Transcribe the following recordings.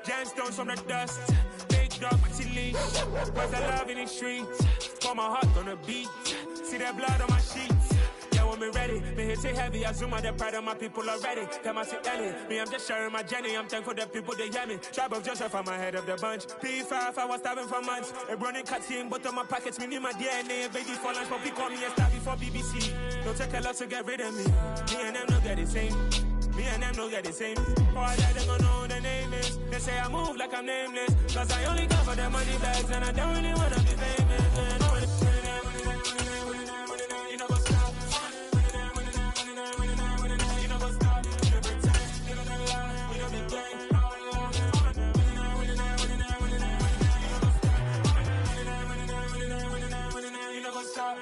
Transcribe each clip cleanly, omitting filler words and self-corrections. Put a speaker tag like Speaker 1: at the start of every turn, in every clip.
Speaker 1: Gemstones from the dust. Big dog, pretty leash. Where's the love in the streets? Pour my heart on the beat. See that blood on my sheets. Yeah, when me ready, me hit it heavy. I zoom out the pride of my people already. Tell my sit Ellie. Me, I'm just sharing my journey. I'm thankful the people they hear me. Tribe of Joseph, I'm ahead of the bunch. P5, I was starving for months. A running cutscene, but on my pockets, me need my DNA. Baby for lunch, but call me a star before BBC. Don't take a lot to get rid of me. Me and them don't get the same. Me and them don't get the same. All that they gonna know who the name is. They say I move like I'm nameless. Cause I only come for the money bags and I don't really wanna be famous. You know what's up? You know what's up? You pretend, you don't lie, you don't be gang. You know what's up?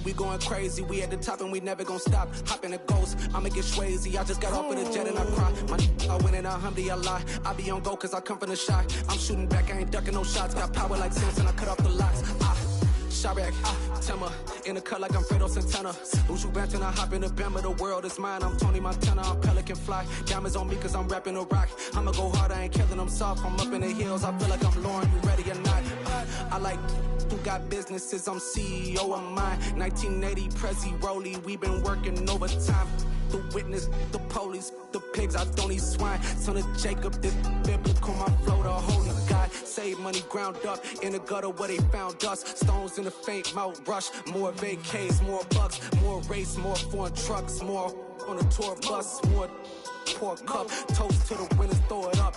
Speaker 2: We going crazy, we at the top and we never gonna stop. Hop in a ghost, I'ma get swayzy. I just got off of the jet and I cry. I win in a Humvee, I lie. I be on go cause I come from the shot. I'm shooting back, I ain't ducking no shots. Got power like Samson, I cut off the locks. Sharek, Timmer, in the cut like I'm Fredo Santana. Who's you Benton, I hop in the Bama, the world is mine. I'm Tony Montana, I'm Pelican Fly. Diamonds on me cause I'm rapping a rock. I'ma go hard, I ain't killing them soft. I'm up in the hills, I feel like I'm Lauren, you ready or not? I like who got businesses, I'm CEO of mine. 1980 Prezi Rolly, we been working overtime. The witness, the police, the pigs, I don't eat swine. Son of Jacob, this biblical, my flow, the holy God. Save money ground up in the gutter where they found us. Stones in the faint mouth rush. More vacays, more bucks, more race, more foreign trucks, more on a tour bus, more pour cup. Toast to the winners, throw it up.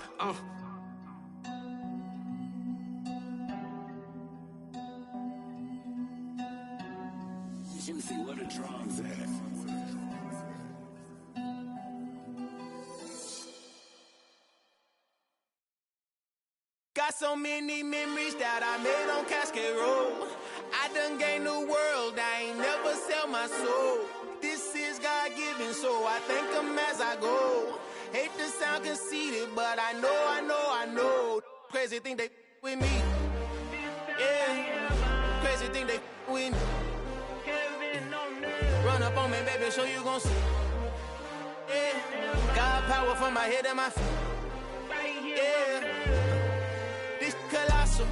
Speaker 3: Juicy, what a drums at.
Speaker 4: Got so many memories that I made on Cascade Road. I done gained the world, I ain't never sell my soul. This is God-given, so I thank him as I go. Hate to sound conceited, but I know. Crazy thing they with me. Yeah, crazy thing they with me. Run up on me, baby, so you gon' see. Yeah, God power from my head and my feet. Yeah. This colossal,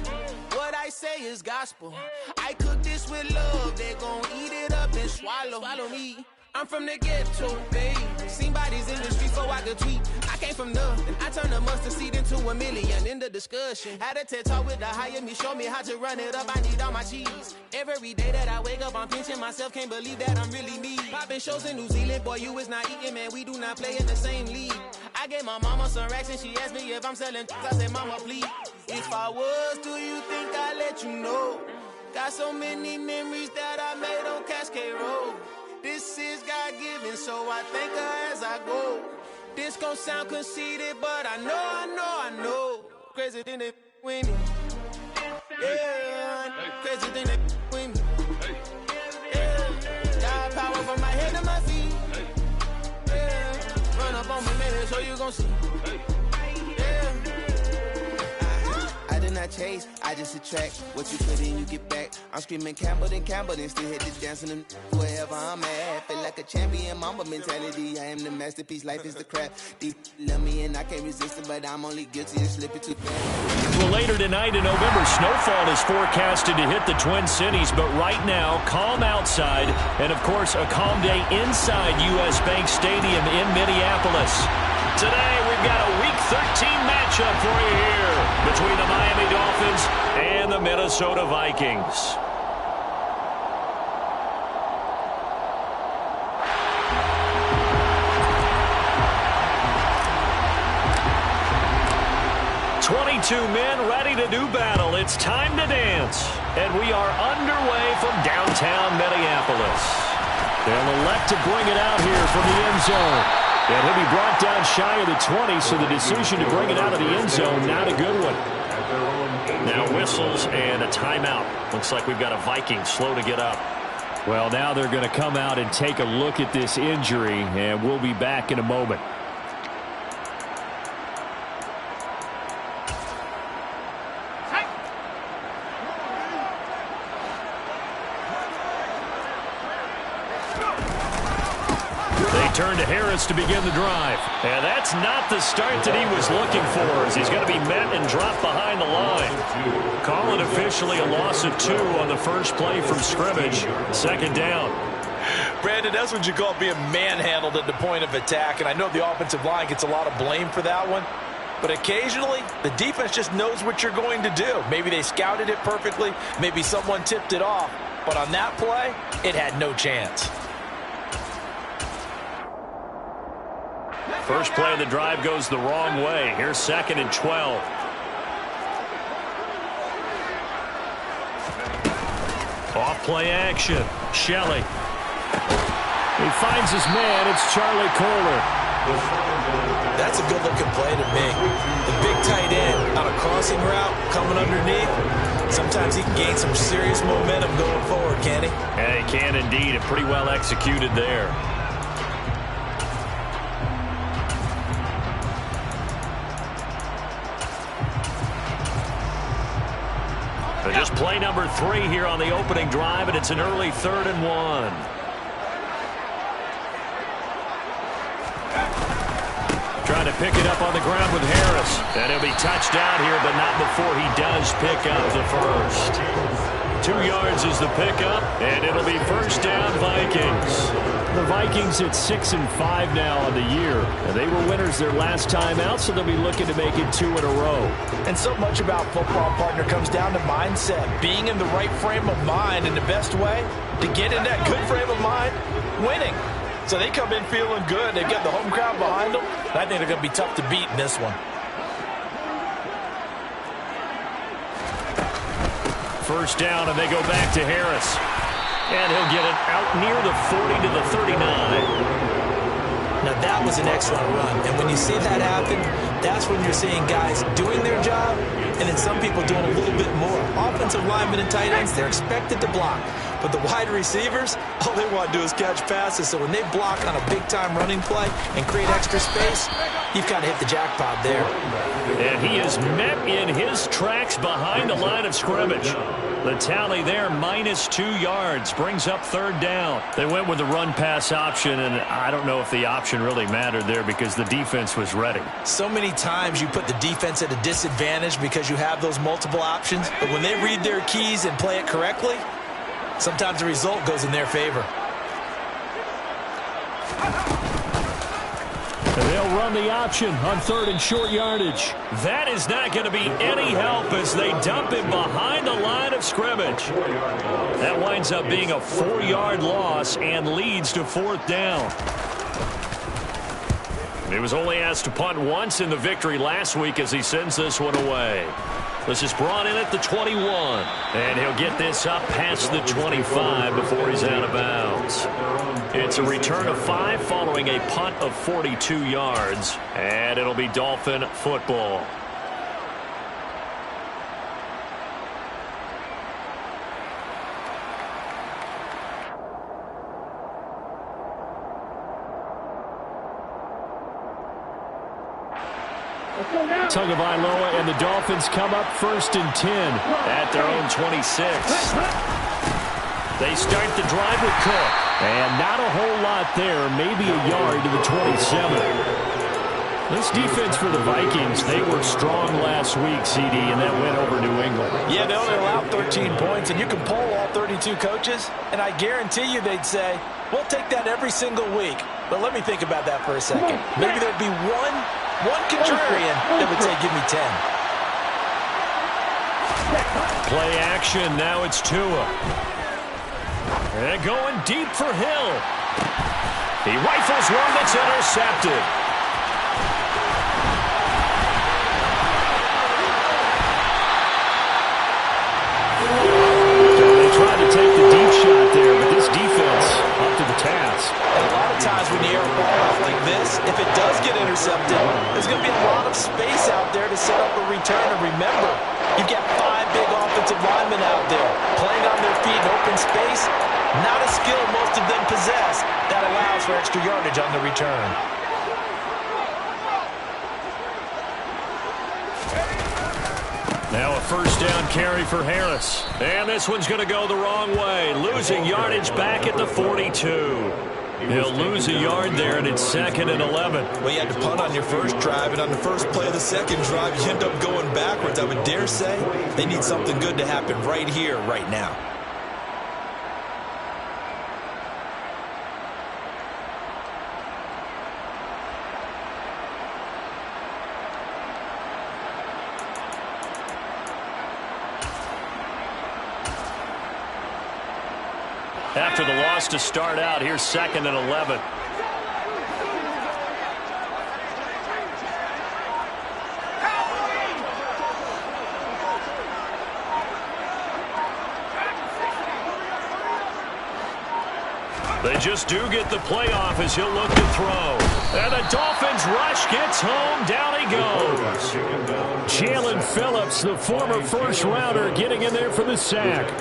Speaker 4: what I say is gospel. I cook this with love, they gon' eat it up and swallow me. I'm from the ghetto, babe. Seen bodies in the street so I could tweet. I came from nothing, I turned a mustard seed into a million. In the discussion, had a TED talk with the higher me, show me how to run it up. I need all my cheese. Every day that I wake up, I'm pinching myself, can't believe that I'm really me. Popping shows in New Zealand, boy, you is not eating, man. We do not play in the same league. I gave my mama some racks and she asked me if I'm selling. I said, mama, please. If I was, do you think I'd let you know? Got so many memories that I made on Cascade Road. This is God-given, so I thank her as I go. This gon' sound conceited, but I know. Crazy thing they with me. Yeah, crazy thing they with me. Yeah, God power from my head to my feet. Yeah, run up on me, baby, so you gon' see. I did not chase, I just attract. What you put in, you get back. I'm screaming Campbell, then still hit the dancing and wherever I'm at. Feel like a champion, mamba mentality. I am the masterpiece, life is the crap. Deep love me and I can't resist it, but I'm only guilty of slipping too fast.
Speaker 5: Well, later tonight in November, snowfall is forecasted to hit the Twin Cities, but right now, calm outside, and of course, a calm day inside U.S. Bank Stadium in Minneapolis. Today, we've got a Week 13 matchup for you here between the Miami Dolphins and the Minnesota Vikings. Two men ready to do battle. It's time to dance. And we are underway from downtown Minneapolis. They'll elect to bring it out here from the end zone. And he'll be brought down shy of the 20, so the decision to bring it out of the end zone, not a good one. Now whistles and a timeout. Looks like we've got a Viking slow to get up. Well, now they're going to come out and take a look at this injury, and we'll be back in a moment. return to Harris to begin the drive. And that's not the start that he was looking for, as he's going to be met and dropped behind the line. Call it officially a loss of 2 on the first play from scrimmage. Second down.
Speaker 3: Brandon, that's what you call being manhandled at the point of attack, and I know the offensive line gets a lot of blame for that one. But occasionally, the defense just knows what you're going to do. Maybe they scouted it perfectly. Maybe someone tipped it off. But on that play, it had no chance.
Speaker 5: First play of the drive goes the wrong way. Here's 2nd and 12. Off play action. Shelley. He finds his man. It's Charlie Kohler.
Speaker 3: That's a good-looking play to me. The big tight end on a crossing route coming underneath. Sometimes he can gain some serious momentum going forward, can't he?
Speaker 5: Yeah, he can indeed. And pretty well executed there. So just play number 3 here on the opening drive, and it's an early 3rd and 1. Trying to pick it up on the ground with Harris. And he'll be touched down here, but not before he does pick up the first. 2 yards is the pickup, and it'll be first down Vikings. The Vikings at 6-5 now on the year. And they were winners their last time out, so they'll be looking to make it 2 in a row.
Speaker 3: And so much about football, partner, comes down to mindset. Being in the right frame of mind, and the best way to get in that good frame of mind, winning. So they come in feeling good. They've got the home crowd behind them. I think they're going to be tough to beat in this one.
Speaker 5: First down, and they go back to Harris. And he'll get it out near the 40 to the 39.
Speaker 3: Now that was an excellent run. And when you see that happen, that's when you're seeing guys doing their job and then some people doing a little bit more. Offensive linemen and tight ends, they're expected to block. But the wide receivers, all they want to do is catch passes. So when they block on a big-time running play and create extra space, you've kind of hit the jackpot there.
Speaker 5: And he is met in his tracks behind the line of scrimmage. The tally there, -2 yards, brings up 3rd down. They went with the run-pass option, and I don't know if the option really mattered there because the defense was ready.
Speaker 3: So many times you put the defense at a disadvantage because you have those multiple options, but when they read their keys and play it correctly, sometimes the result goes in their favor.
Speaker 5: And they'll run the option on 3rd and short yardage. That is not going to be any help as they dump him behind the line of scrimmage. That winds up being a 4-yard loss and leads to 4th down. He was only asked to punt once in the victory last week as he sends this one away. This is brought in at the 21. And he'll get this up past the 25 before he's out of bounds. It's a return of 5 following a punt of 42 yards. And it'll be Dolphin football. Tagovailoa and the Dolphins come up 1st and 10 at their own 26. They start the drive with Cook. And not a whole lot there, maybe a yard to the 27. This defense for the Vikings, they were strong last week, CD, and that went over New England.
Speaker 3: Yeah, they only allowed 13 points, and you can poll all 32 coaches, and I guarantee you they'd say, we'll take that every single week. But let me think about that for a second. Maybe there'd be one contrarian that would say, give me 10.
Speaker 5: Play action, now it's Tua. And going deep for Hill. He rifles one that's intercepted. They tried to take the deep shot there, but this defense up to the task.
Speaker 3: And a lot of times when you air a ball off like this, if it does get intercepted, there's going to be a lot of space out there to set up a return. And remember, you've got 5 big offensive linemen out there playing on their feet in open space. Not a skill most of them possess. That allows for extra yardage on the return.
Speaker 5: Now a first down carry for Harris. And this one's going to go the wrong way. Losing yardage back at the 42. He'll lose a yard there, and it's 2nd and 11.
Speaker 3: Well, you had to punt on your first drive, and on the first play of the second drive, you end up going backwards. I would dare say they need something good to happen right here, right now.
Speaker 5: After the loss to start out, here's 2nd and 11. They just do get the playoff as he'll look to throw. And the Dolphins rush gets home. Down he goes. Jalen Phillips, the former first-rounder, getting in there for the sack.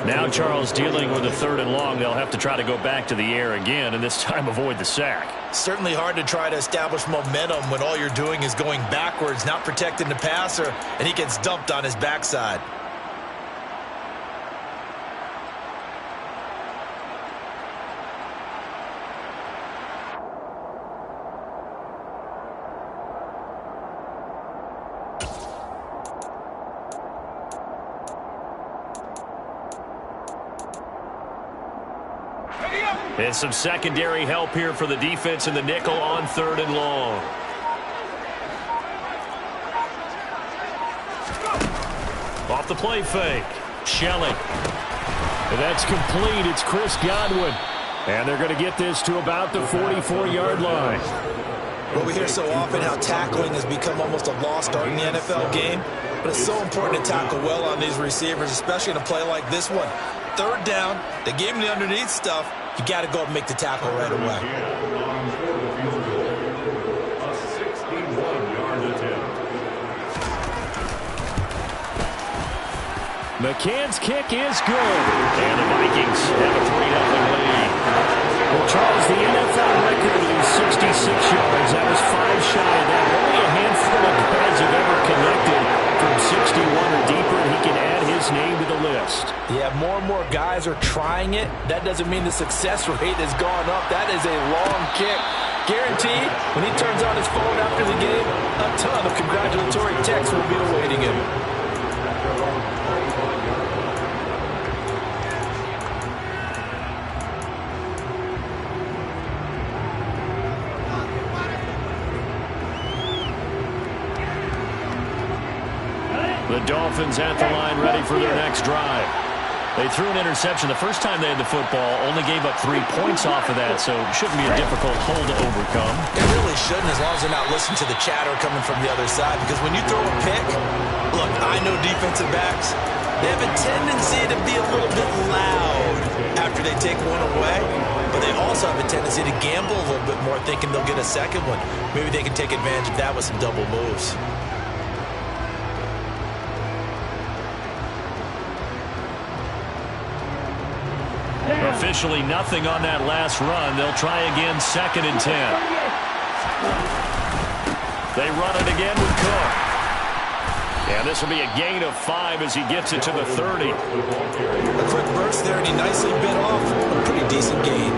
Speaker 5: Now Charles dealing with a 3rd and long. They'll have to try to go back to the air again, and this time avoid the sack.
Speaker 3: Certainly hard to try to establish momentum when all you're doing is going backwards, not protecting the passer, and he gets dumped on his backside. And some secondary help here for the defense in the nickel on 3rd and long. Off the play fake. Shelling. And that's complete. It's Chris Godwin. And they're going to get this to about the 44-yard line. Well, we hear so often how tackling has become almost a lost art in the NFL game. But it's so important to tackle well on these receivers, especially in a play like this one. 3rd down. They gave him the underneath stuff. You got to go up and make the tackle right away.
Speaker 6: A 61-yard attempt.
Speaker 5: McCann's kick is good. And the Vikings have a 3-0 lead. Well, Charles, the NFL record is 66 yards. That was 5 shy of that. Only a handful of guys have ever connected from 61 or deeper, and he can add his name to the list.
Speaker 3: Yeah, more and more guys are trying it. That doesn't mean the success rate has gone up. That is a long kick. Guaranteed, when he turns on his phone after the game, a ton of congratulatory texts will be awaiting him.
Speaker 5: The Dolphins at the line ready for their next drive. They threw an interception the first time they had the football, only gave up 3 points off of that, so it shouldn't be a difficult hole to overcome.
Speaker 3: It really shouldn't, as long as they're not listening to the chatter coming from the other side, because when you throw a pick, look, I know defensive backs, they have a tendency to be a little bit loud after they take one away, but they also have a tendency to gamble a little bit more, thinking they'll get a second one. Maybe they can take advantage of that with some double moves.
Speaker 5: Officially nothing on that last run. They'll try again, 2nd and 10. They run it again with Cook. And this will be a gain of 5 as he gets it to the 30.
Speaker 3: A quick burst there, and he nicely bit off a pretty decent gain.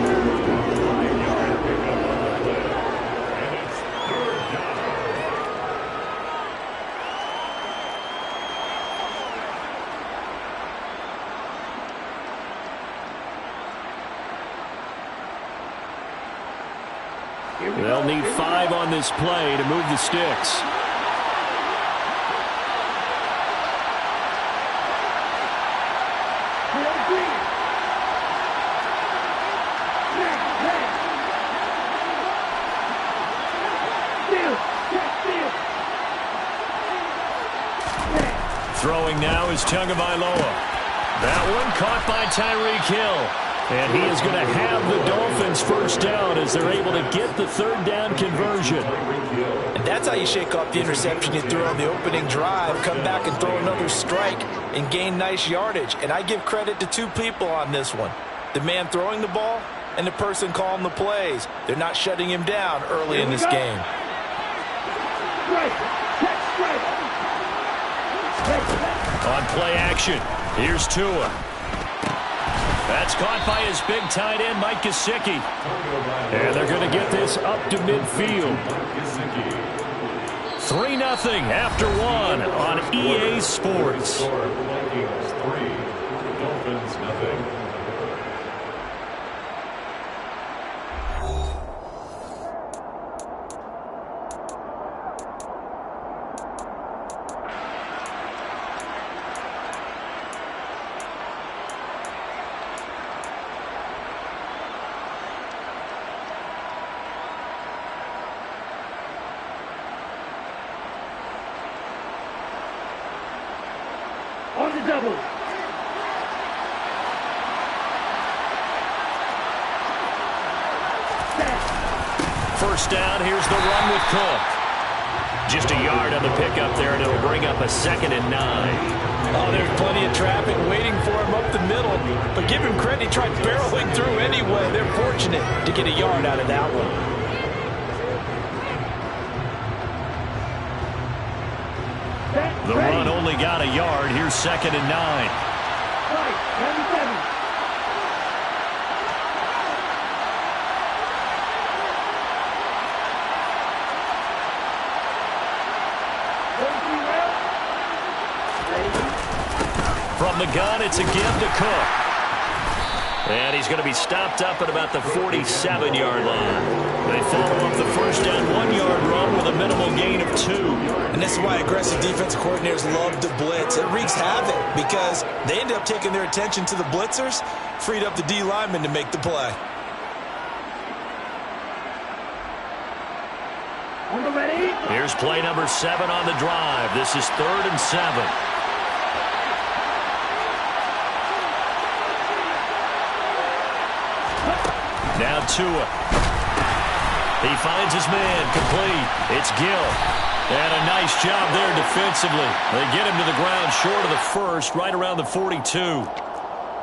Speaker 5: They'll need 5 on this play to move the sticks. Throwing now is Tagovailoa. That one caught by Tyreek Hill. And he is going to have the Dolphins first down as they're able to get the 3rd down conversion.
Speaker 3: And that's how you shake off the interception you threw on the opening drive, come back and throw another strike and gain nice yardage. And I give credit to 2 people on this one. The man throwing the ball and the person calling the plays. They're not shutting him down early in this game.
Speaker 5: On play action, here's Tua. That's caught by his big tight end, Mike Gesicki. And they're going to get this up to midfield. 3-0 after 1 on EA Sports.
Speaker 6: Vikings 3, Dolphins 0.
Speaker 5: First down, here's the run with Cook. Just a yard on the pickup there, and it'll bring up a 2nd and 9.
Speaker 3: Oh, there's plenty of traffic waiting for him up the middle. But give him credit, he tried barreling through anyway. They're fortunate to get a yard out of that one.
Speaker 5: The run only got a yard. Here's 2nd and 9. From the gun, it's a give to Cook. And he's going to be stopped up at about the 47-yard line. They follow up the first down 1-yard run with a minimal gain of 2.
Speaker 3: And this is why aggressive defensive coordinators love to blitz. It wreaks havoc because they end up taking their attention to the blitzers, freed up the D lineman to make the play.
Speaker 5: Here's play number 7 on the drive. This is 3rd and 7. Now Tua. He finds his man, complete. It's Gill. And a nice job there defensively. They get him to the ground short of the first, right around the 42.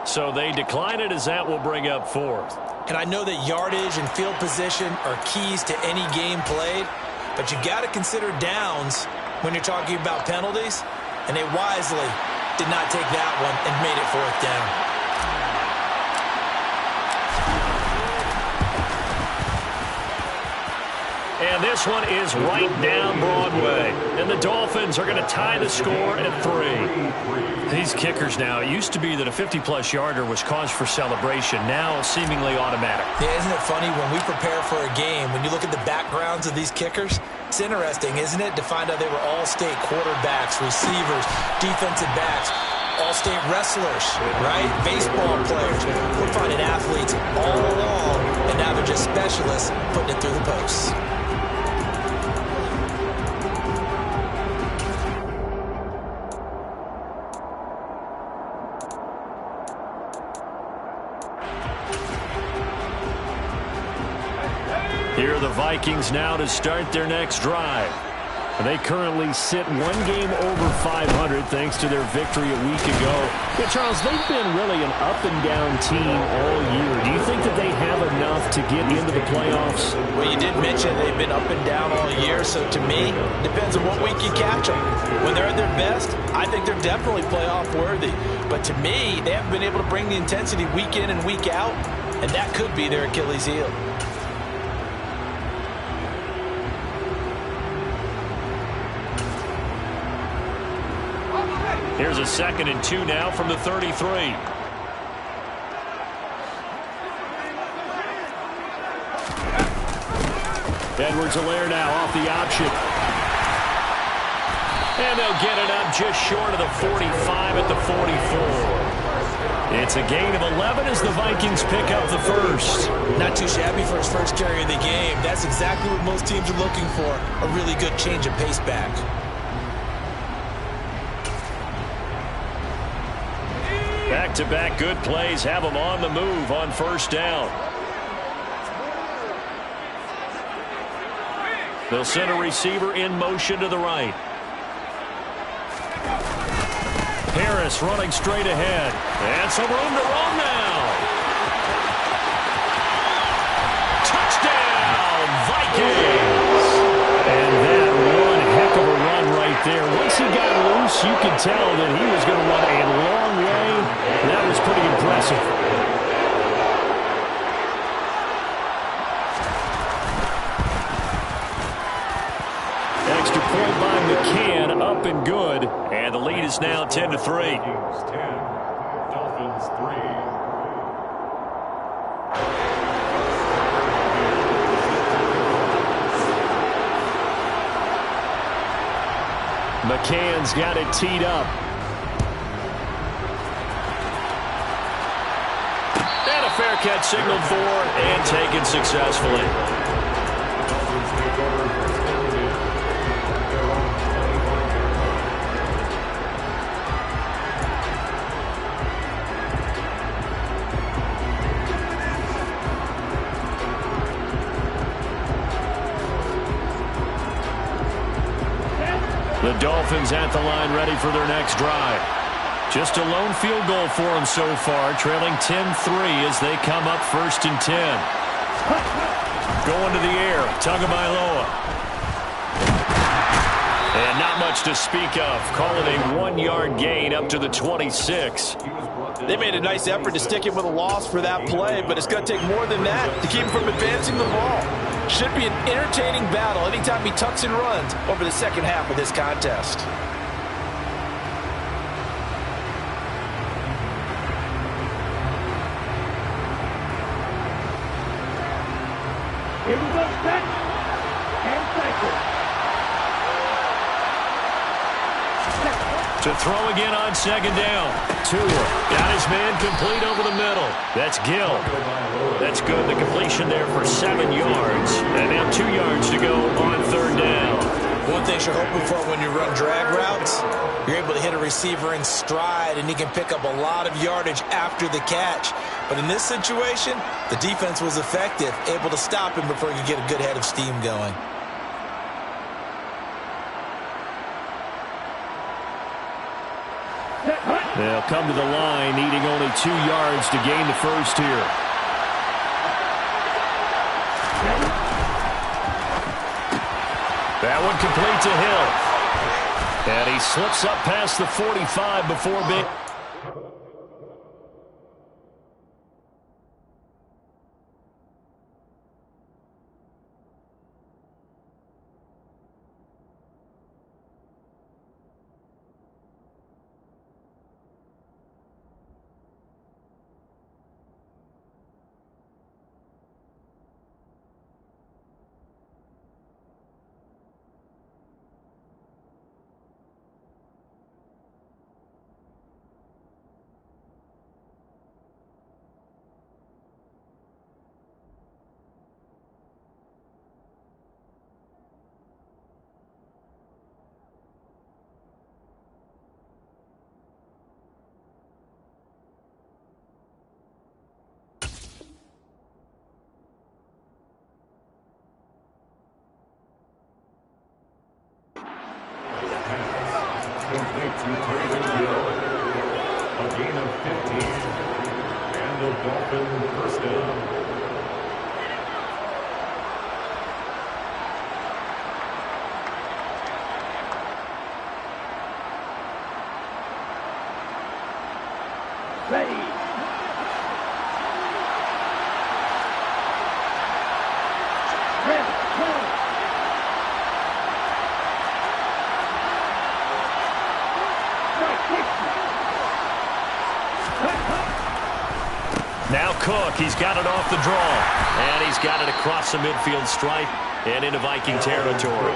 Speaker 5: So they decline it as that will bring up 4th.
Speaker 3: And I know that yardage and field position are keys to any game played, but you got to consider downs when you're talking about penalties, and they wisely did not take that one and made it 4th down.
Speaker 5: And this one is right down Broadway. And the Dolphins are going to tie the score at 3. These kickers now, it used to be that a 50-plus yarder was cause for celebration. Now seemingly automatic.
Speaker 3: Yeah, isn't it funny when we prepare for a game, when you look at the backgrounds of these kickers, it's interesting, isn't it, to find out they were all-state quarterbacks, receivers, defensive backs, all-state wrestlers, right? Baseball players. We're finding athletes all along, and now they're just specialists putting it through the posts.
Speaker 5: Here are the Vikings now to start their next drive. They currently sit 1 game over 500 thanks to their victory a week ago. Yeah, Charles, they've been really an up-and-down team all year. Do you think that they have enough to get into the playoffs?
Speaker 3: Well, you did mention they've been up and down all year, so to me, it depends on what week you catch them. When they're at their best, I think they're definitely playoff-worthy. But to me, they haven't been able to bring the intensity week in and week out, and that could be their Achilles heel.
Speaker 5: Here's a 2nd and 2 now from the 33. Edwards-Helaire now off the option. And they'll get it up just short of the 45 at the 44. It's a gain of 11 as the Vikings pick up the first.
Speaker 3: Not too shabby for his first carry of the game. That's exactly what most teams are looking for, a really good change of pace back.
Speaker 5: Back-to-back good plays have them on the move on first down. They'll send a receiver in motion to the right. Harris running straight ahead. And some room to run now. Touchdown, Vikings! And that one heck of a run right there. Once he got loose, you could tell that he was going to run a long way. That was pretty impressive. now 10-3.
Speaker 6: Vikings 10, Dolphins 3.
Speaker 5: McCann's got it teed up. And a fair catch signaled for and taken successfully.
Speaker 6: Dolphins take over first down and 10. Their own 25-yard line.
Speaker 5: The Dolphins at the line ready for their next drive. Just a lone field goal for them so far, trailing 10-3 as they come up 1st and 10. Going to the air, Tagovailoa. And not much to speak of. Call it a 1-yard gain up to the 26.
Speaker 3: They made a nice effort to stick him with a loss for that play, but it's going to take more than that to keep him from advancing the ball. Should be an entertaining battle anytime he tucks and runs over the second half of this contest.
Speaker 7: Here we go, set, and cycle.
Speaker 5: To throw again on 2nd down. Tua got his man complete over the middle. That's Gill. That's good. The completion there for 7 yards. And now 2 yards to go on 3rd down.
Speaker 3: One thing you're hoping for when you run drag routes, you're able to hit a receiver in stride and he can pick up a lot of yardage after the catch. But in this situation, the defense was effective, able to stop him before he could get a good head of steam going.
Speaker 5: They'll come to the line, needing only 2 yards to gain the first here. That one complete to Hill. And he slips up past the 45 before being...
Speaker 6: Complete to Taylor Gill. A gain of 15. And the Dolphin first down.
Speaker 7: Ready. Ready. Go.
Speaker 5: Now Cook, he's got it off the draw. And he's got it across the midfield stripe and into Viking territory.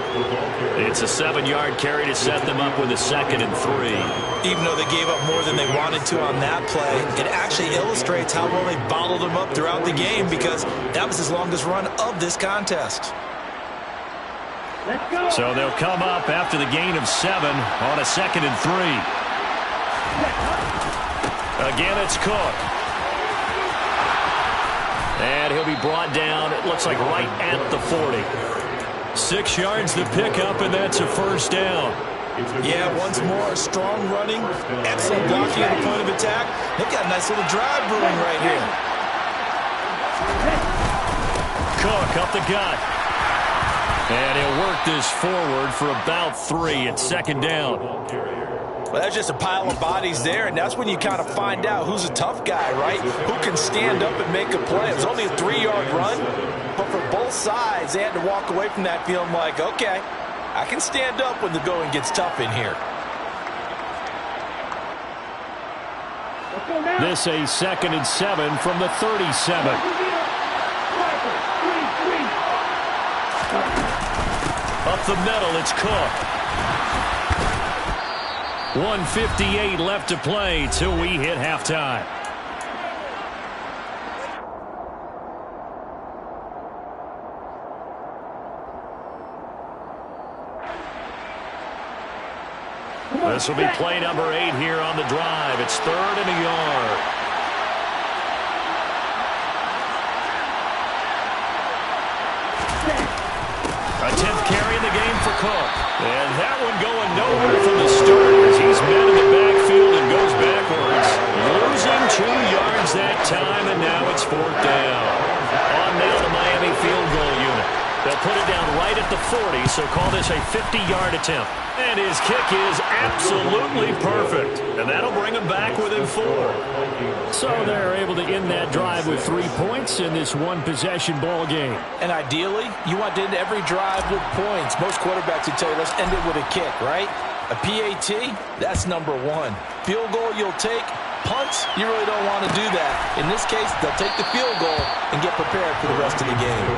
Speaker 5: It's a 7-yard carry to set them up with a 2nd and 3.
Speaker 3: Even though they gave up more than they wanted to on that play, it actually illustrates how well they bottled them up throughout the game because that was his longest run of this contest.
Speaker 7: Let's go.
Speaker 5: So they'll come up after the gain of 7 on a 2nd and 3. Again, it's Cook. And he'll be brought down, it looks like right at the 40. 6 yards to pick up, and that's a first down.
Speaker 3: Yeah, once more, strong running, excellent blocking at the point of attack. They've got a nice little drive brewing right here.
Speaker 5: Cook up the gut. And he'll work this forward for about 3 at 2nd down.
Speaker 3: Well, that's just a pile of bodies there, and that's when you kind of find out who's a tough guy, right? Who can stand up and make a play. It was only a 3-yard run, but for both sides, they had to walk away from that feeling like, okay, I can stand up when the going gets tough in here.
Speaker 5: This a 2nd and 7 from the 37. Up the middle, it's Cook. 1:58 left to play till we hit halftime. This will be play number 8 here on the drive. It's 3rd and a yard. A 10th carry in the game for Cook. And that one going nowhere from the start as he's met in the backfield and goes backwards. Losing 2 yards that time, and now it's 4th down. On now the Miami field goal unit. They'll put it down right at the 40, so call this a 50-yard attempt. And his kick is absolutely perfect. And that'll bring him back within 4. So they're able to end that drive with 3 points in this one-possession ball game.
Speaker 3: And ideally, you want to end every drive with points. Most quarterbacks would tell you, let's end it with a kick, right? A PAT, that's number 1. Field goal you'll take. Punts, you really don't want to do that. In this case, they'll take the field goal and get prepared for the rest of the game.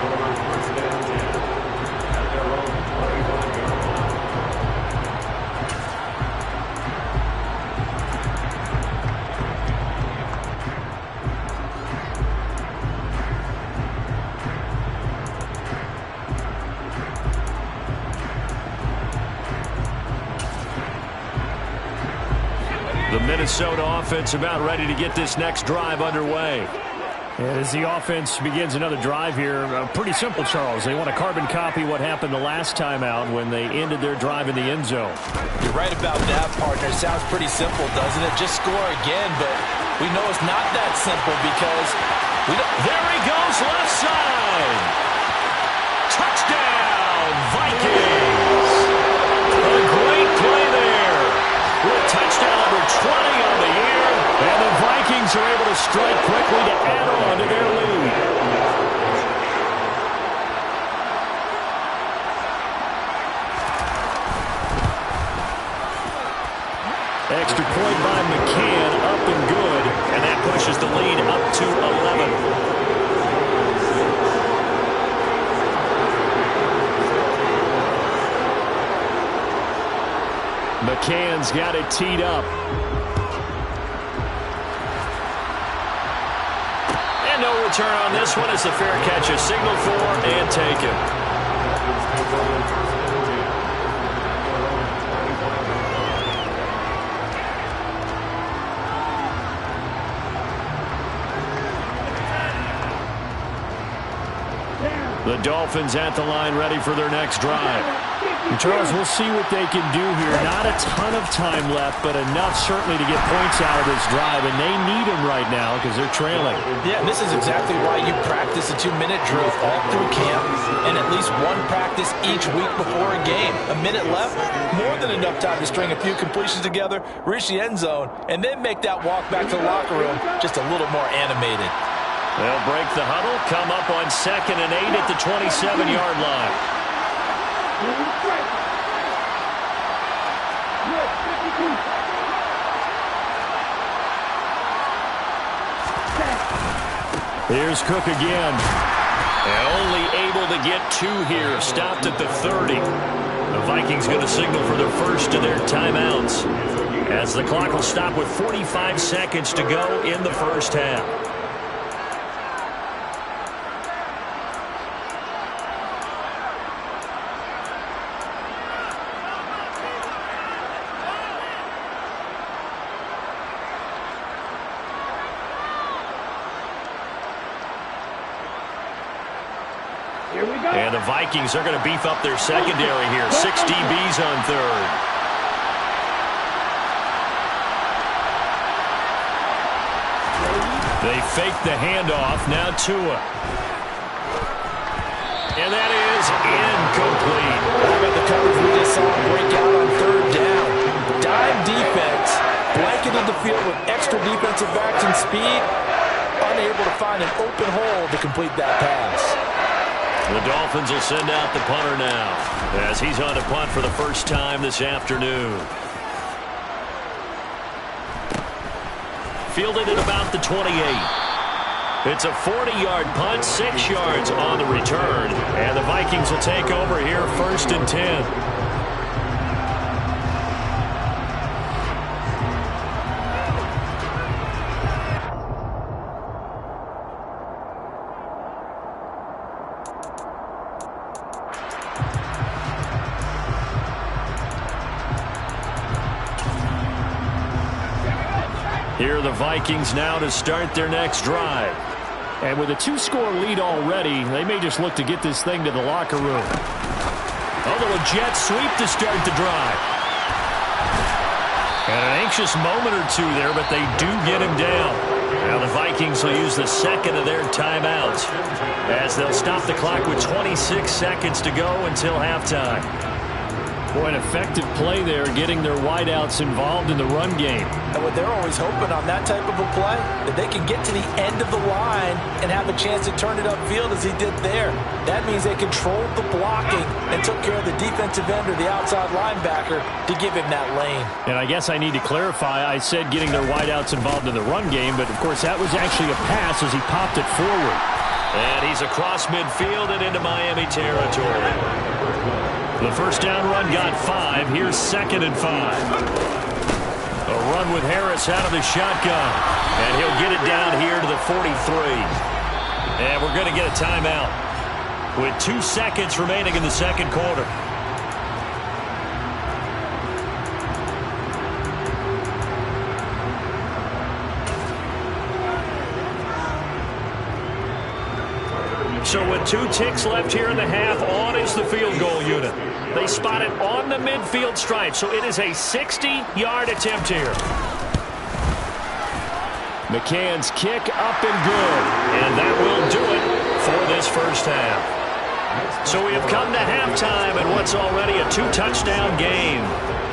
Speaker 5: The Minnesota offense about ready to get this next drive underway. And as the offense begins another drive here, pretty simple, Charles. They want to carbon copy what happened the last time out when they ended their drive in the end zone.
Speaker 3: You're right about that, partner. Sounds pretty simple, doesn't it? Just score again, but we know it's not that simple because
Speaker 5: there he goes, left side. Touchdown, Vikings. A great play there. With touchdown number 20 on the year, and the Vikings are able to strike quickly to add on to their lead. Extra point by McCann, up and good, and that pushes the lead up to 11. McCann's got it teed up. And no return on this one. It's a fair catch, a signal for, and taken. The Dolphins at the line ready for their next drive. And Charles, we'll see what they can do here. Not a ton of time left, but enough certainly to get points out of this drive, and they need them right now because they're trailing.
Speaker 3: Yeah, this is exactly why you practice a 2-minute drill all through camp and at least one practice each week before a game. A minute left, more than enough time to string a few completions together, reach the end zone, and then make that walk back to the locker room just a little more animated.
Speaker 5: They'll break the huddle, come up on 2nd and 8 at the 27-yard line. Here's Cook again. And only able to get 2 here. Stopped at the 30. The Vikings going to signal for their first of their timeouts, as the clock will stop with 45 seconds to go in the first half. And the Vikings are going to beef up their secondary here. 6 DBs on 3rd. They fake the handoff. Now Tua. And that is incomplete.
Speaker 3: How about the coverage we just saw break out on 3rd down? Dime defense. Blanketed the field with extra defensive backs and speed. Unable to find an open hole to complete that pass.
Speaker 5: The Dolphins will send out the punter now, as he's on to punt for the first time this afternoon. fielded at about the 28. It's a 40-yard punt, 6 yards on the return. And the Vikings will take over here, 1st and 10. Here are the Vikings now to start their next drive. And with a 2-score lead already, they may just look to get this thing to the locker room. A little jet sweep to start the drive. And an anxious moment or two there, but they do get him down. Now the Vikings will use the second of their timeouts as they'll stop the clock with 26 seconds to go until halftime. Boy, an effective play there, getting their wideouts involved in the run game.
Speaker 3: And what they're always hoping on that type of a play, that they can get to the end of the line and have a chance to turn it upfield as he did there. That means they controlled the blocking and took care of the defensive end or the outside linebacker to give him that lane.
Speaker 5: And I guess I need to clarify, I said getting their wideouts involved in the run game, but of course that was actually a pass as he popped it forward. And he's across midfield and into Miami territory. The first down run got 5. Here's 2nd and 5. A run with Harris out of the shotgun. And he'll get it down here to the 43. And we're going to get a timeout with 2 seconds remaining in the second quarter. So with 2 ticks left here in the half, on is the field goal unit. They spot it on the midfield stripe, so it is a 60-yard attempt here. McCann's kick up and good, and that will do it for this first half. So we have come to halftime in what's already a 2-touchdown game.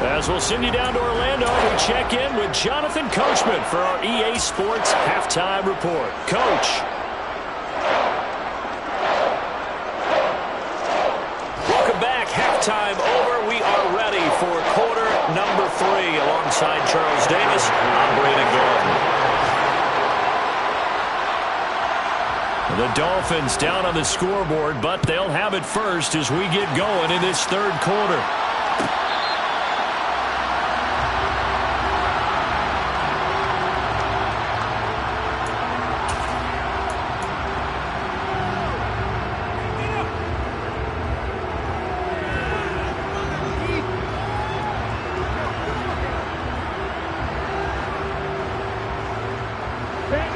Speaker 5: As we'll send you down to Orlando, we check in with Jonathan Coachman for our EA Sports Halftime Report. Coach. Halftime over. We are ready for quarter number 3 alongside Charles Davis. I'm Brandon Gordon. The Dolphins down on the scoreboard, but they'll have it first as we get going in this third quarter.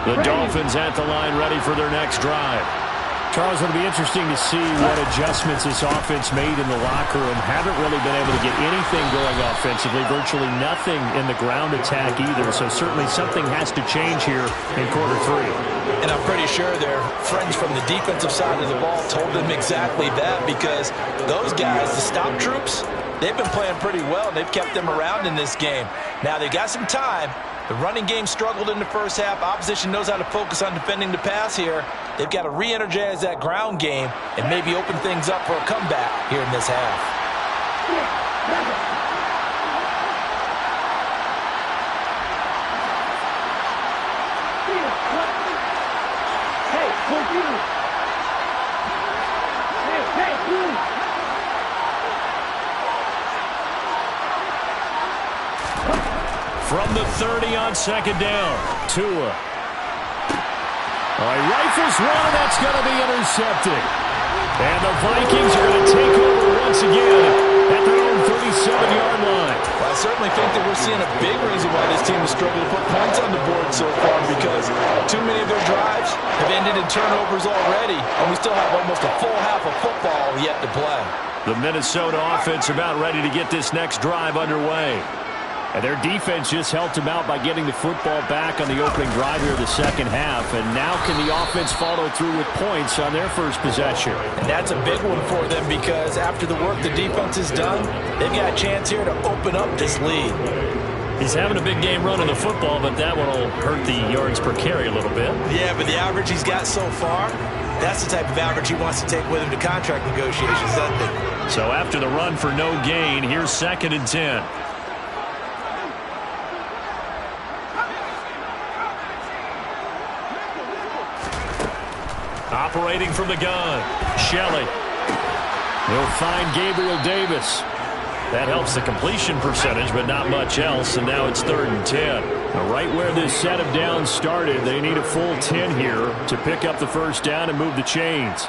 Speaker 5: The Dolphins at the line ready for their next drive. Charles, it'll be interesting to see what adjustments this offense made in the locker room. Haven't really been able to get anything going offensively, virtually nothing in the ground attack either. So certainly something has to change here in quarter 3.
Speaker 3: And I'm pretty sure their friends from the defensive side of the ball told them exactly that, because those guys, the stop troops, they've been playing pretty well. They've kept them around in this game. Now they got some time. The running game struggled in the first half. Opposition knows how to focus on defending the pass here. They've got to re-energize that ground game and maybe open things up for a comeback here in this half.
Speaker 5: From the 30 on second down, Tua. All right, rifles one, and that's going to be intercepted. And the Vikings are going to take over once again at their own 37-yard line.
Speaker 3: Well, I certainly think that we're seeing a big reason why this team has struggled to put points on the board so far, because too many of their drives have ended in turnovers already, and we still have almost a full half of football yet to play.
Speaker 5: The Minnesota offense about ready to get this next drive underway. And their defense just helped them out by getting the football back on the opening drive here of the second half. And now can the offense follow through with points on their first possession?
Speaker 3: And that's a big one for them, because after the work the defense has done, they've got a chance here to open up this lead.
Speaker 5: He's having a big game running the football, but that one will hurt the yards per carry a little bit.
Speaker 3: Yeah, but the average he's got so far, that's the type of average he wants to take with him to contract negotiations, doesn't it?
Speaker 5: So after the run for no gain, here's 2nd and 10. Operating from the gun, Shelley. He'll find Gabriel Davis. That helps the completion percentage, but not much else, and now it's 3rd and 10. Now, right where this set of downs started, they need a full 10 here to pick up the first down and move the chains.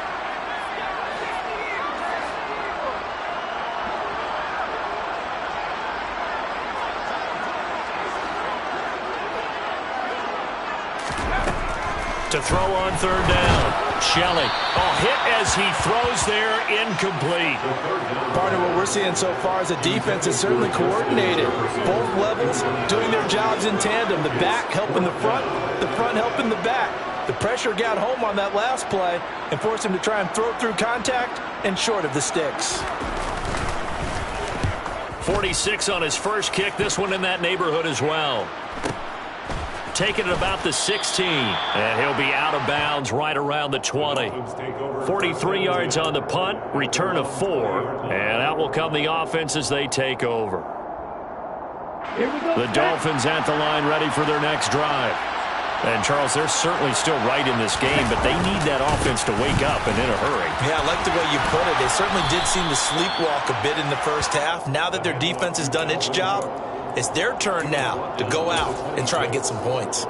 Speaker 5: To throw on 3rd down. Shelley. Hit as he throws there, incomplete.
Speaker 3: Partner, what we're seeing so far is the defense is certainly coordinated. Both levels doing their jobs in tandem. The back helping the front helping the back. The pressure got home on that last play and forced him to try and throw through contact and short of the sticks.
Speaker 5: 46 on his first kick. This one in that neighborhood as well. Taking it about the 16, and he'll be out of bounds right around the 20. 43 yards on the punt, return of 4, and out will come the offense as they take over. The Dolphins at the line ready for their next drive. And, Charles, they're certainly still right in this game, but they need that offense to wake up and in a hurry.
Speaker 3: Yeah, I like the way you put it. They certainly did seem to sleepwalk a bit in the first half. Now that their defense has done its job, it's their turn now to go out and try and get some points.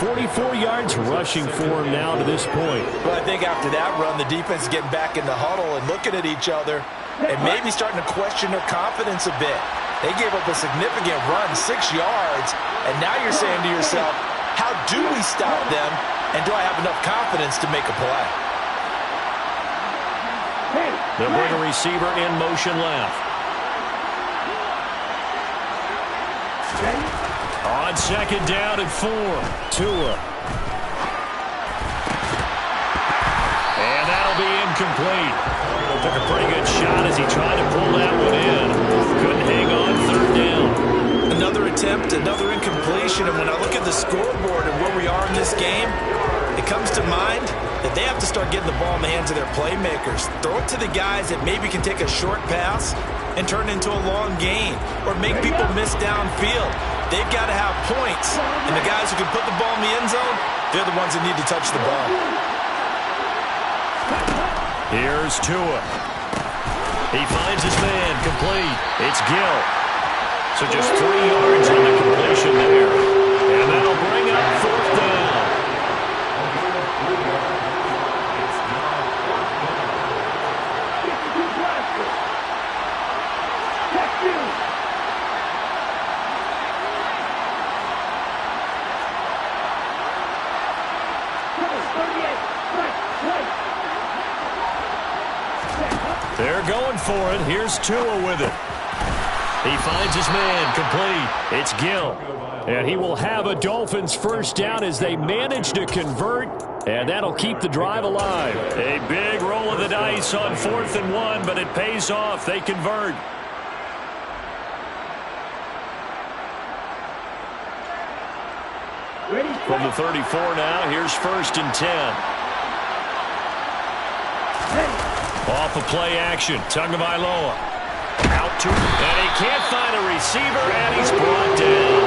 Speaker 5: 44 yards rushing for him now to this point.
Speaker 3: Well, I think after that run, the defense is getting back in the huddle and looking at each other and maybe starting to question their confidence a bit. They gave up a significant run, 6 yards, and now you're saying to yourself, how do we stop them, and do I have enough confidence to make a play?
Speaker 5: They'll bring a receiver in motion left. On 2nd down and 4, Tua. And that'll be incomplete. Took a pretty good shot as he tried to pull that one in. Couldn't hang on 3rd down.
Speaker 3: Another attempt, another incompletion, and when I look at the scoreboard and where we are in this game, it comes to mind that they have to start getting the ball in the hands of their playmakers. Throw it to the guys that maybe can take a short pass and turn into a long gain or make people miss downfield. They've got to have points, and the guys who can put the ball in the end zone, they're the ones that need to touch the ball.
Speaker 5: Here's Tua. He finds his man, complete. It's Gill. So just 3 yards on the completion there. And that'll bring up 4th down. They're going for it. Here's Tua with it. He finds his man, complete. It's Gill. And he will have a Dolphins first down as they manage to convert, and that'll keep the drive alive. A big roll of the dice on 4th and 1, but it pays off. They convert. From the 34 now, here's 1st and 10. Off of play action, Tagovailoa. Out to, and he can't find a receiver, and he's brought down.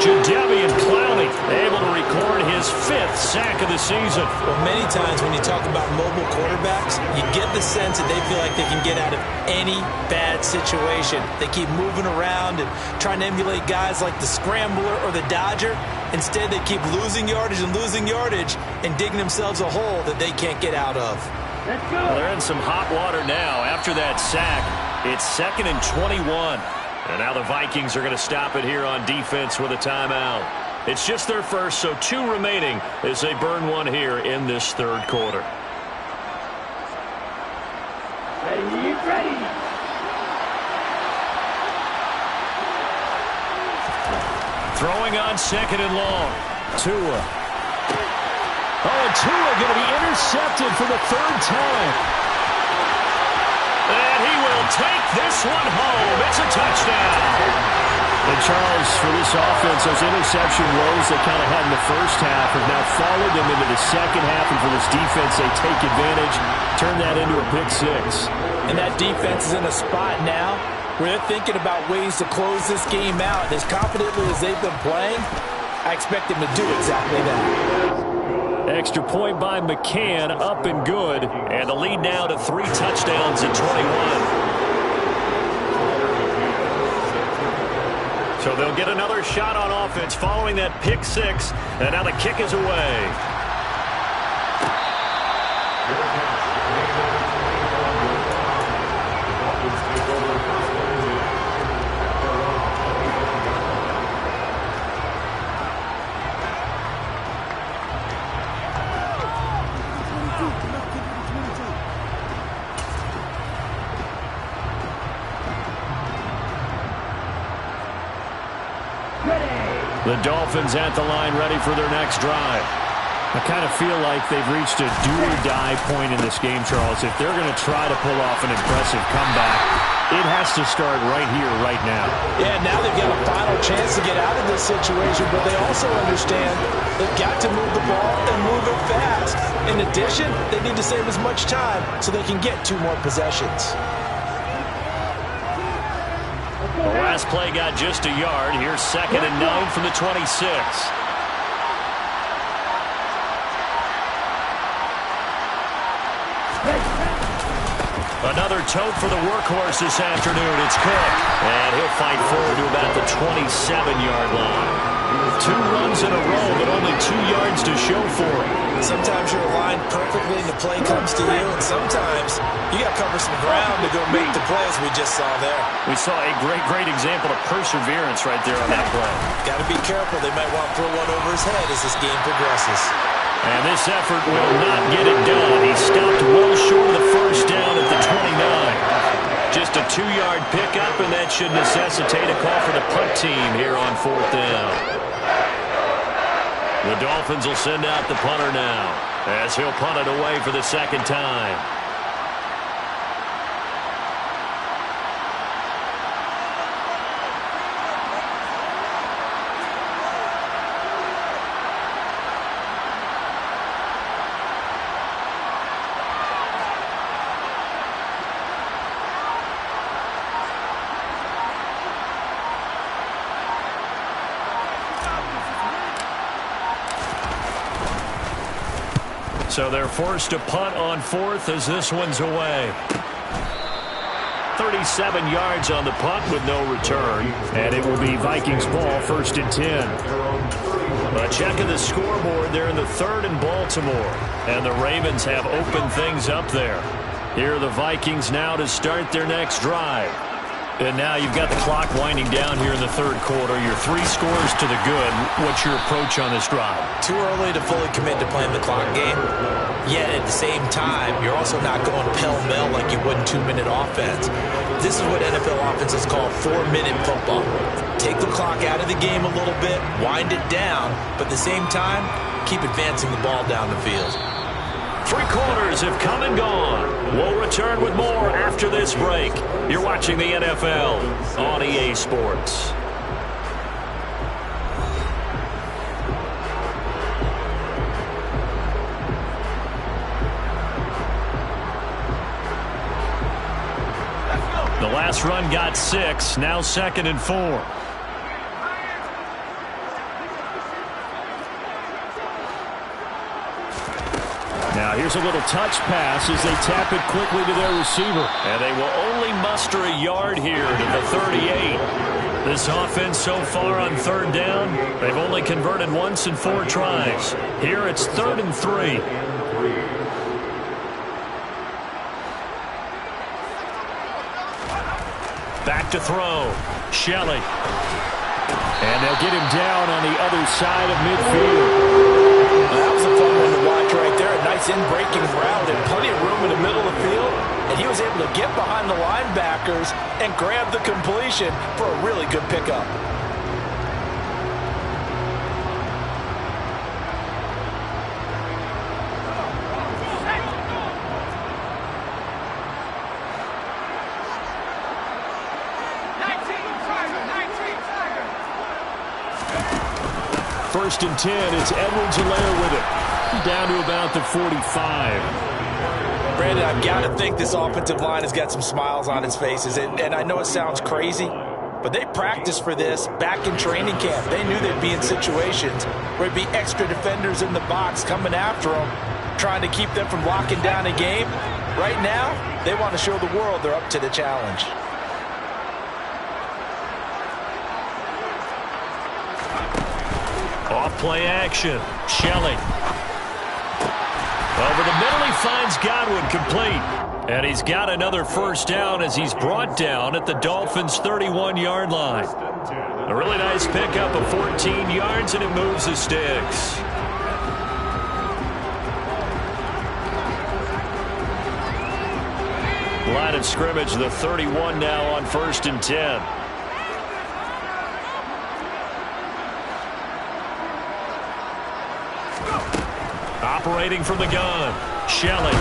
Speaker 5: Jadeveon Clowney able to record his 5th sack of the season.
Speaker 3: Well, many times when you talk about mobile quarterbacks, you get the sense that they feel like they can get out of any bad situation. They keep moving around and trying to emulate guys like the Scrambler or the Dodger. Instead, they keep losing yardage and digging themselves a hole that they can't get out of.
Speaker 5: Well, they're in some hot water now. After that sack, it's 2nd and 21. And now the Vikings are going to stop it here on defense with a timeout. It's just their first, so 2 remaining as they burn one here in this 3rd quarter.
Speaker 7: Ready.
Speaker 5: Throwing on 2nd and long. Tua. And Tua going to be intercepted for the 3rd time. And he will take this one home. It's a touchdown. And Charles, for this offense, those interception woes they kind of had in the first half have now followed them into the second half. And for this defense, they take advantage, turn that into a pick 6.
Speaker 3: And that defense is in a spot now where they're thinking about ways to close this game out. And as confidently as they've been playing, I expect them to do exactly that.
Speaker 5: extra point by McCann, up and good. And the lead now to 3 touchdowns at 21. So they'll get another shot on offense following that pick 6. And now the kick is away. The Dolphins at the line, ready for their next drive. I kind of feel like they've reached a do-or-die point in this game, Charles. If they're going to try to pull off an impressive comeback, it has to start right here, right now.
Speaker 3: Yeah, now they've got a final chance to get out of this situation, but they also understand they've got to move the ball and move it fast. In addition, they need to save as much time so they can get 2 more possessions.
Speaker 5: The last play got just a yard. Here's 2nd and 9 from the 26. Another tote for the workhorse this afternoon. It's Cook. And he'll fight forward to about the 27-yard line. 2 runs in a row, but only 2 yards to show for it.
Speaker 3: Sometimes you're aligned perfectly and the play comes to you, and sometimes you got to cover some ground to go make the play, as we just saw there.
Speaker 5: We saw a great example of perseverance right there on that play.
Speaker 3: Got to be careful. They might want to throw one over his head as this game progresses.
Speaker 5: And this effort will not get it done. He stopped well short of the first down at the 29. Just a 2-yard pickup, and that should necessitate a call for the punt team here on 4th down. The Dolphins will send out the punter now, as he'll punt it away for the 2nd time. So they're forced to punt on 4th as this one's away. 37 yards on the punt with no return. And it will be Vikings ball, 1st and 10. A check of the scoreboard. They're in the 3rd and Baltimore. And the Ravens have opened things up there. Here are the Vikings now to start their next drive. And now you've got the clock winding down here in the 3rd quarter. You're 3 scores to the good. What's your approach on this drive?
Speaker 3: Too early to fully commit to playing the clock game. Yet at the same time, you're also not going pell-mell like you would in 2-minute offense. This is what NFL offenses call 4-minute football. Take the clock out of the game a little bit, wind it down, but at the same time, keep advancing the ball down the field.
Speaker 5: 3 quarters have come and gone. We'll return with more after this break. You're watching the NFL on EA Sports. The last run got 6, now 2nd and 4. Now here's a little touch pass as they tap it quickly to their receiver. And they will only muster a yard here to the 38. This offense so far on 3rd down, they've only converted once in 4 tries. Here it's 3rd and 3. Back to throw. Shelley. And they'll get him down on the other side of midfield.
Speaker 3: That was a fun one to watch right there. A nice in-breaking route and plenty of room in the middle of the field. And he was able to get behind the linebackers and grab the completion for a really good pickup.
Speaker 5: First and 10, it's Edwards-Helaire with it. Down to about the 45.
Speaker 3: Brandon, I've got to think this offensive line has got some smiles on its faces. And I know it sounds crazy, but they practiced for this back in training camp. They knew they'd be in situations where it'd be extra defenders in the box coming after them, trying to keep them from locking down a game. Right now, they want to show the world they're up to the challenge.
Speaker 5: Off play action. Shelley. Over the middle, he finds Godwin complete. And he's got another first down as he's brought down at the Dolphins' 31-yard line. A really nice pickup of 14 yards, and it moves the sticks. Line of scrimmage, the 31 now on 1st and 10. Operating from the gun. Shelley.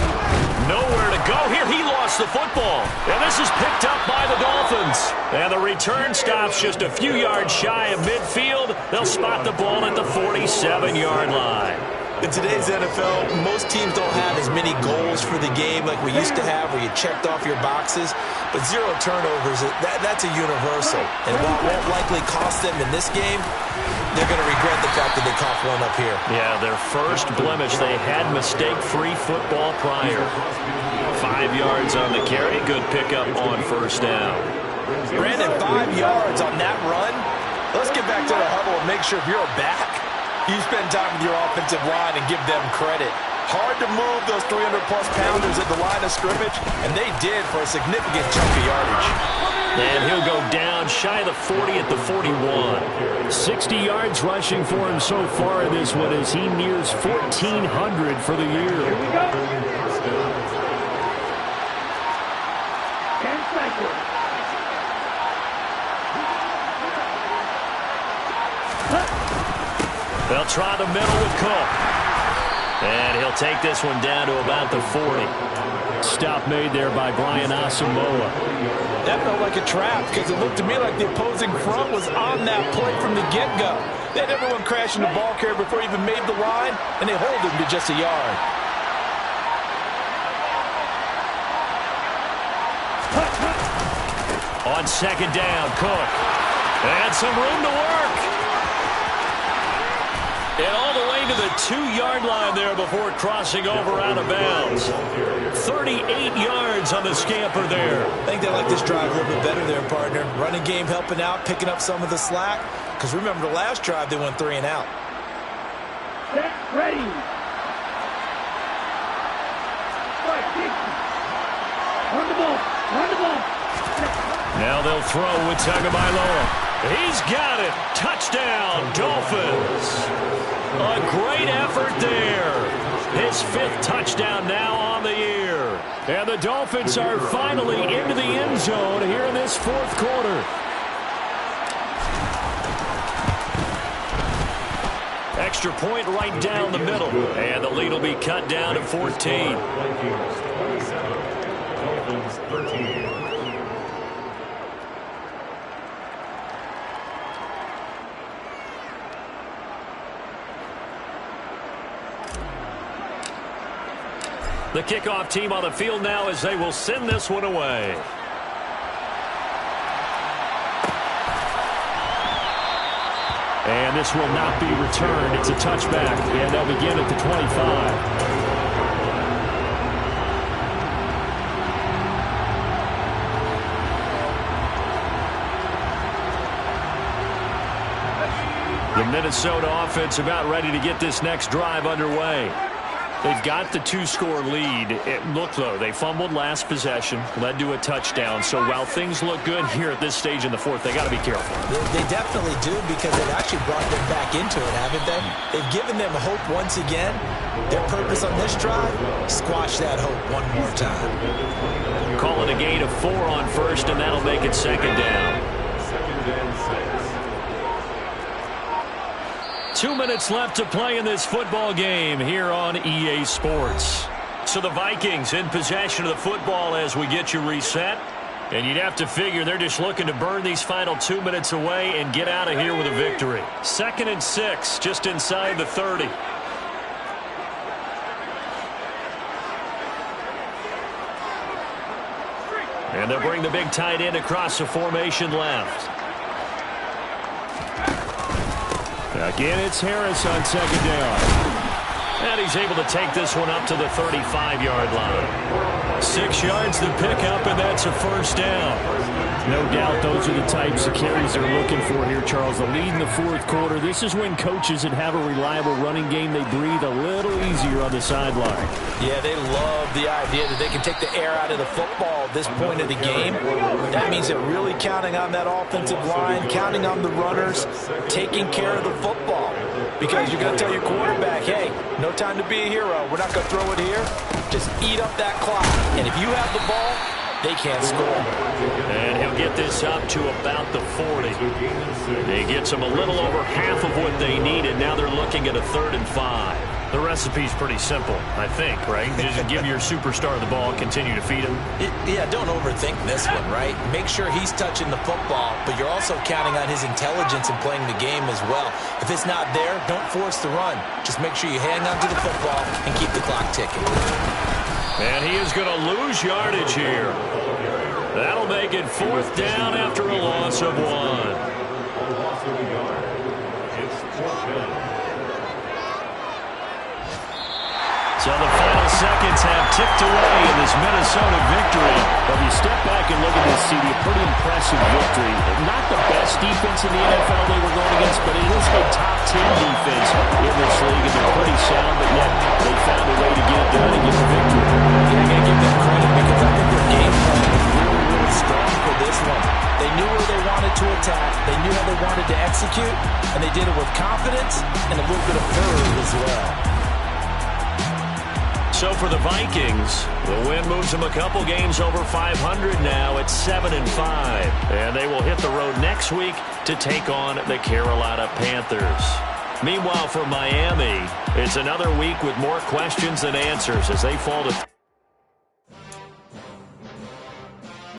Speaker 5: Nowhere to go here. He lost the football. And this is picked up by the Dolphins. And the return stops just a few yards shy of midfield. They'll spot the ball at the 47-yard line.
Speaker 3: In today's NFL, most teams don't have as many goals for the game like we used to have where you checked off your boxes. But 0 turnovers, that's a universal. And while it won't likely cost them in this game, they're going to regret the fact that they coughed one up here.
Speaker 5: Yeah, their first blemish. They had mistake-free football prior. 5 yards on the carry. Good pickup on first down.
Speaker 3: Brandon, 5 yards on that run. Let's get back to the huddle and make sure if you're back, you spend time with your offensive line and give them credit. Hard to move those 300-plus pounders at the line of scrimmage, and they did for a significant chunk of yardage.
Speaker 5: And he'll go down shy of the 40 at the 41. 60 yards rushing for him so far in this one as he nears 1,400 for the year.
Speaker 7: Here we go. 10 seconds.
Speaker 5: They'll try the middle with Cook. And he'll take this one down to about the 40. Stop made there by Brian Asamoah.
Speaker 3: That felt like a trap because it looked to me like the opposing front was on that play from the get-go. They had everyone crashing the ball carrier before he even made the line, and they hold him to just a yard.
Speaker 5: On second down, Cook. And some room to work. And all the way to the 2-yard line there before crossing over out of bounds. 38 yards on the scamper there.
Speaker 3: I think they like this drive a little bit better there, partner. Running game helping out, picking up some of the slack. Because remember the last drive, they went 3 and out.
Speaker 7: Set, ready. Run the ball. Run the ball.
Speaker 5: Now they'll throw with Tagovailoa. He's got it. Touchdown, Dolphins. A great effort there. His 5th touchdown now on the year. And the Dolphins are finally into the end zone here in this 4th quarter. Extra point right down the middle. And the lead will be cut down to 14.
Speaker 6: Dolphins 13.
Speaker 5: The kickoff team on the field now as they will send this one away. And this will not be returned. It's a touchback, and they'll begin at the 25. The Minnesota offense about ready to get this next drive underway. They've got the 2-score lead. Look, though, they fumbled last possession, led to a touchdown. So while things look good here at this stage in the 4th, they got to be careful.
Speaker 3: They definitely do because they've actually brought them back into it, haven't they? They've given them hope once again. Their purpose on this drive, squash that hope one more time.
Speaker 5: Call it a gain of 4 on 1st, and that'll make it 2nd down.
Speaker 6: 2nd and 6.
Speaker 5: 2 minutes left to play in this football game here on EA Sports. So the Vikings in possession of the football as we get you reset. And you'd have to figure they're just looking to burn these final 2 minutes away and get out of here with a victory. 2nd and 6, just inside the 30. And they'll bring the big tight end across the formation left. Again, it's Harris on second down. And he's able to take this one up to the 35-yard line. 6 yards to pick up, and that's a first down. No doubt those are the types of carries they're looking for here, Charles. The lead in the fourth quarter. This is when coaches that have a reliable running game, they breathe a little easier on the sideline.
Speaker 3: Yeah, they love the idea that they can take the air out of the football at this point of the game. That means they're really counting on that offensive line, counting on the runners, taking care of the football. Because you're going to tell your quarterback, hey, no time to be a hero. We're not going to throw it here. Just eat up that clock. And if you have the ball, they can't score.
Speaker 5: And he'll get this up to about the 40. He gets them a little over half of what they needed. Now they're looking at a 3rd and 5. The recipe's pretty simple, I think, right? Just give your superstar the ball, continue to feed him.
Speaker 3: Yeah, don't overthink this one, right? Make sure he's touching the football, but you're also counting on his intelligence in playing the game as well. If it's not there, don't force the run. Just make sure you hang on to the football and keep the clock ticking.
Speaker 5: And he is going to lose yardage here. That'll make it 4th down after a loss of 1. So the final seconds have ticked away in this Minnesota victory. But if you step back and look at this, CD, a pretty impressive victory. Not the best defense in the NFL they were going against, but it is a top 10 defense in this league, and they're pretty sound, but yet they found a way to get it done and get the victory.
Speaker 3: Yeah, I got to give them credit because I think their game plan was really, really strong for this one. They knew where they wanted to attack, they knew how they wanted to execute, and they did it with confidence and a little bit of verve as well.
Speaker 5: So for the Vikings, the win moves them a couple games over 500 now at 7-5. And they will hit the road next week to take on the Carolina Panthers. Meanwhile, for Miami, it's another week with more questions than answers as they fall to